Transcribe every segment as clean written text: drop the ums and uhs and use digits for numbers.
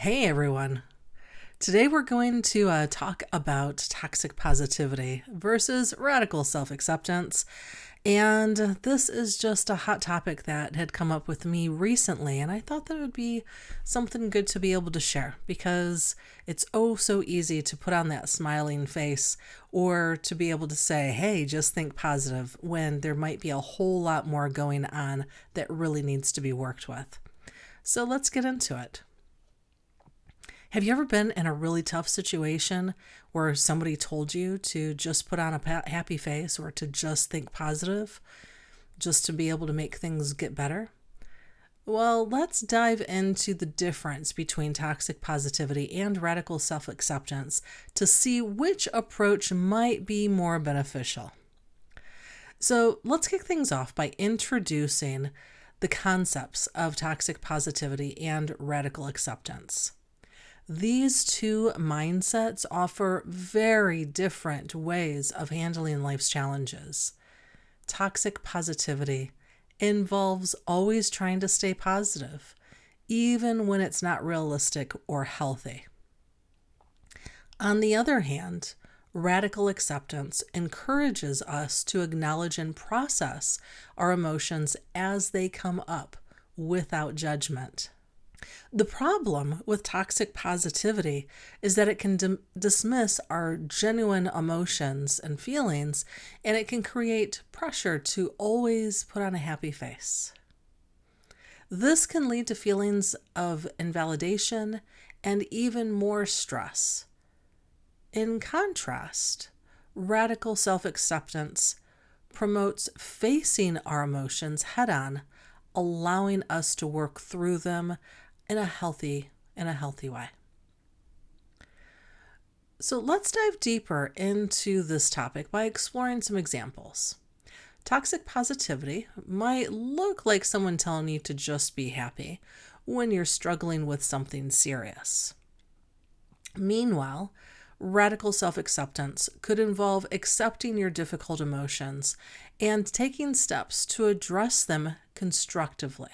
Hey everyone. Today we're going to talk about toxic positivity versus radical self acceptance. And this is just a hot topic that had come up with me recently. And I thought that it would be something good to be able to share because it's oh so easy to put on that smiling face or to be able to say, hey, just think positive when there might be a whole lot more going on that really needs to be worked with. So let's get into it. Have you ever been in a really tough situation where somebody told you to just put on a happy face or to just think positive, just to be able to make things get better? Well, let's dive into the difference between toxic positivity and radical self acceptance to see which approach might be more beneficial. So, let's kick things off by introducing the concepts of toxic positivity and radical acceptance. These two mindsets offer very different ways of handling life's challenges. Toxic positivity involves always trying to stay positive, even when it's not realistic or healthy. On the other hand, radical acceptance encourages us to acknowledge and process our emotions as they come up without judgment. The problem with toxic positivity is that it can dismiss our genuine emotions and feelings, and it can create pressure to always put on a happy face. This can lead to feelings of invalidation and even more stress. In contrast, radical self-acceptance promotes facing our emotions head-on, allowing us to work through them in a healthy way. So let's dive deeper into this topic by exploring some examples. Toxic positivity might look like someone telling you to just be happy when you're struggling with something serious. Meanwhile, radical self-acceptance could involve accepting your difficult emotions and taking steps to address them constructively.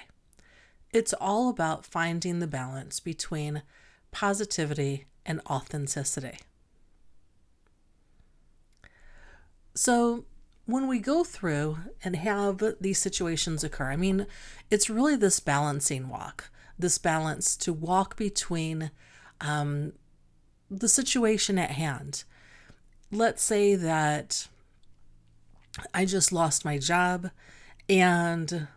It's all about finding the balance between positivity and authenticity. So when we go through and have these situations occur, it's really this balancing walk, this balance to walk between the situation at hand. Let's say that I just lost my job and,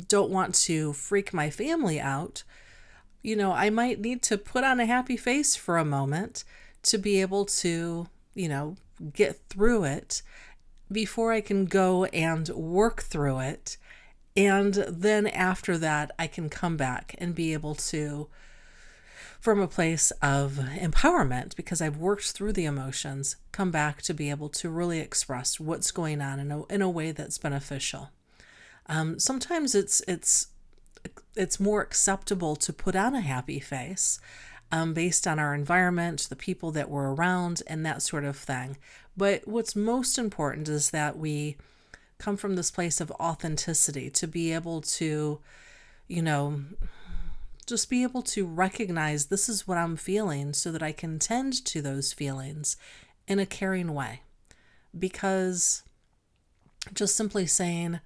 don't want to freak my family out. I might need to put on a happy face for a moment to be able to, get through it before I can go and work through it. And then after that, I can come back and be able to, from a place of empowerment, because I've worked through the emotions, come back to be able to really express what's going on in a way that's beneficial. Sometimes it's more acceptable to put on a happy face based on our environment, the people that we're around, and that sort of thing. But what's most important is that we come from this place of authenticity to be able to, just be able to recognize this is what I'm feeling so that I can tend to those feelings in a caring way. Because just simply saying,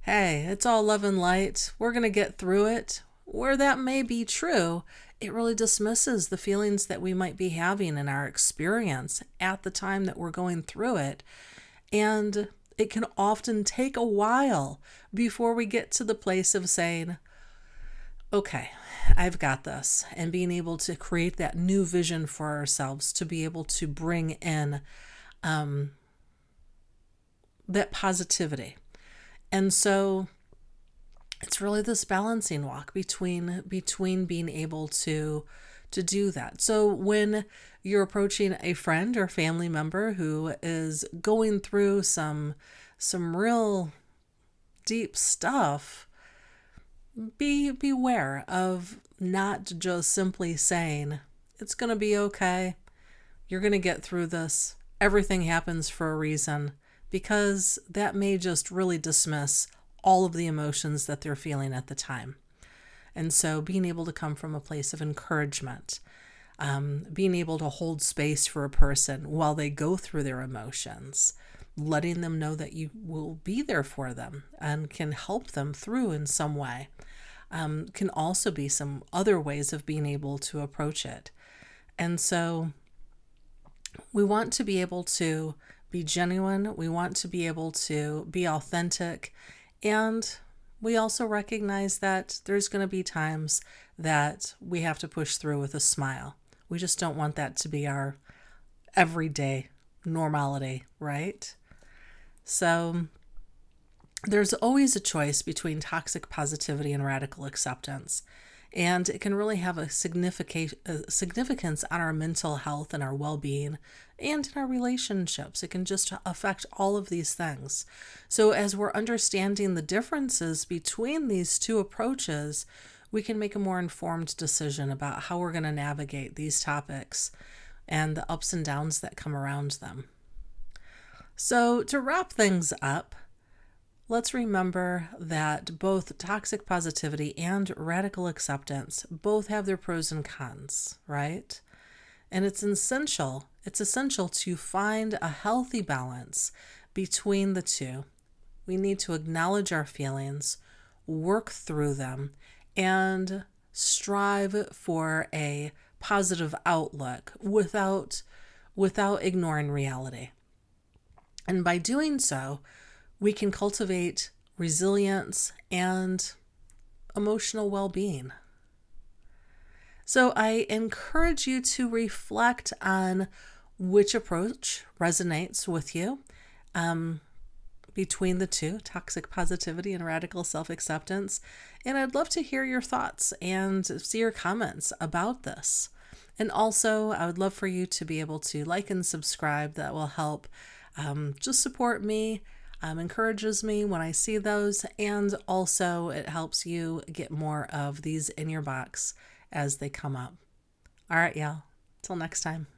hey, it's all love and light, we're going to get through it, where that may be true, it really dismisses the feelings that we might be having in our experience at the time that we're going through it. And it can often take a while before we get to the place of saying, okay, I've got this, and being able to create that new vision for ourselves to be able to bring in that positivity. And so it's really this balancing walk between being able to do that. So when you're approaching a friend or family member who is going through some real deep stuff, beware of not just simply saying, it's going to be okay, you're going to get through this, everything happens for a reason, because that may just really dismiss all of the emotions that they're feeling at the time. And so being able to come from a place of encouragement, being able to hold space for a person while they go through their emotions, letting them know that you will be there for them and can help them through in some way, can also be some other ways of being able to approach it. And so we want to be able to be genuine. We want to be able to be authentic. And we also recognize that there's going to be times that we have to push through with a smile. We just don't want that to be our everyday normality, right? So there's always a choice between toxic positivity and radical acceptance. And it can really have a significance on our mental health and our well-being and in our relationships. It can just affect all of these things. So as we're understanding the differences between these two approaches, we can make a more informed decision about how we're going to navigate these topics and the ups and downs that come around them. So to wrap things up, let's remember that both toxic positivity and radical acceptance both have their pros and cons, right? And it's essential to find a healthy balance between the two. We need to acknowledge our feelings, work through them, and strive for a positive outlook without ignoring reality. And by doing so, we can cultivate resilience and emotional well-being. So I encourage you to reflect on which approach resonates with you between the two, toxic positivity and radical self-acceptance. And I'd love to hear your thoughts and see your comments about this. And also, I would love for you to be able to like and subscribe. That will help just support me. Encourages me when I see those, and also it helps you get more of these in your box as they come up. All right, y'all. Till next time.